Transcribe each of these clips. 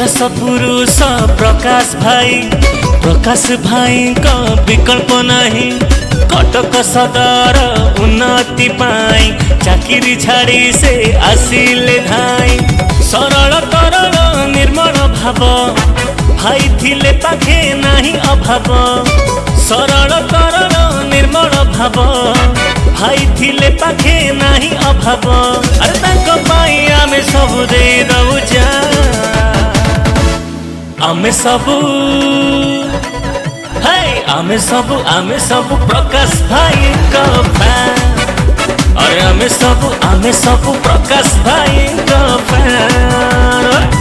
विकास पुरुष प्रकाश भाई का विकल्प नहीं। कटक सदर उन्नति पाई चाकरी छाड़ी से आसिले धाई। सरल तरल निर्मल भाव भाई थिले पाखे नहीं अभाव। सरल तरल निर्मल भाव भाई थिले पाखे नहीं अभाव। अरे तांको पाई आमे सबु दे दउ जा। आमे सबु प्रकाश भाई का फैन। अरे आमे सबु प्रकाश भाई का फैन।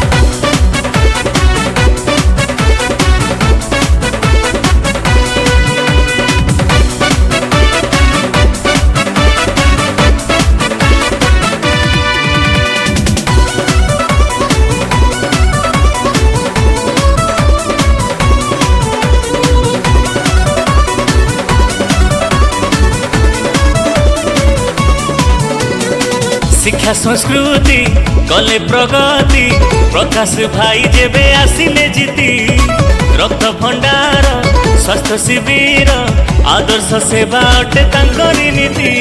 शिक्षा संस्कृति कले प्रगति प्रकाश भाई जेबे आसिले जीती। रक्त भंडार स्वास्थ्य शिविर आदर्श सेवा अटे तांकरी नीति।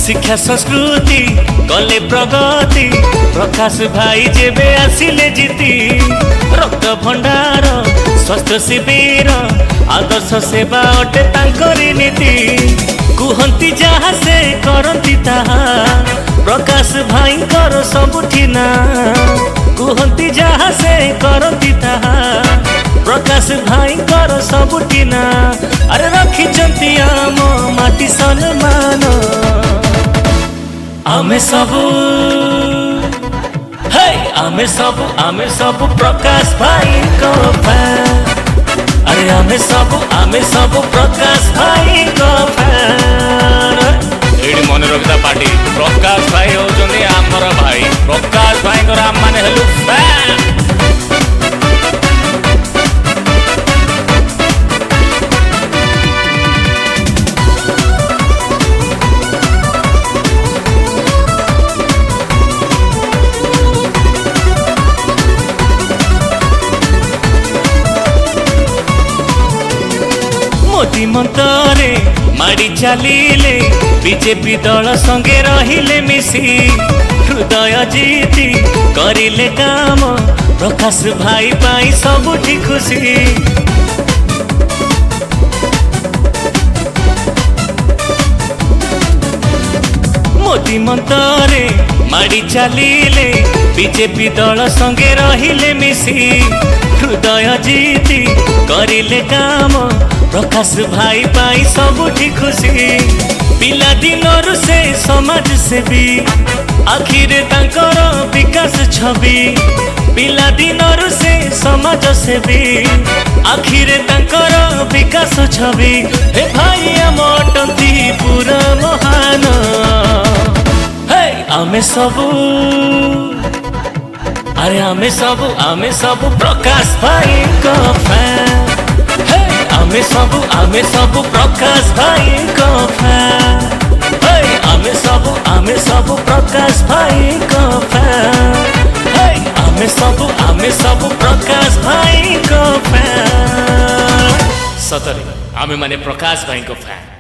शिक्षा संस्कृति कले प्रगति प्रकाश भाई जेबे आसिले जीती। रक्त भंडार स्वास्थ्य शिविर आदर्श सेवा अटे तांकरी नीति। कुहंती जहाँ से करंती ताहा प्रकाश भाई कर सबुठी ना। कुहंती जहाँ से करंती ताहा प्रकाश भाई कर सबुठी ना। अरे रखिचंती आम माटी सम्मान। आमे सबु प्रकाश भाई को फैन। अरे आमे सबु प्रकाश भाई को फैन। एडी मन रखता पार्टी प्रकाश भाई होचंदी आमर भाई। प्रकाश भाई को आम माने हेलु फैन। मोदी मंतरे माड़ी चलिले बीजेपी दल संगे रहिले मिसी। हृदय जीती करिले काम प्रकाश भाई पाई सबुठी खुशी। मोदी मंतरे माड़ी चलिले बीजेपी दल संगे रहिले मिसी। हृदय जीती करिले काम प्रकाश भाई पाई सबुठी खुशी। पिला दिनरु से समाज सेवी आखिरे तांकर विकास छवि। पिला दिनरु से समाज सेवी आखिरे तांकर विकास छवि। हे भाई आम अटंती पूरा महान। हे आमे सबु प्रकाश भाई का फैन। आमे सबु प्रकाश भाई को फैन। आमे सबु प्रकाश भाई को फैन। आमे सबु प्रकाश भाई को फैन। सतरे आमे माने प्रकाश भाई को फैन।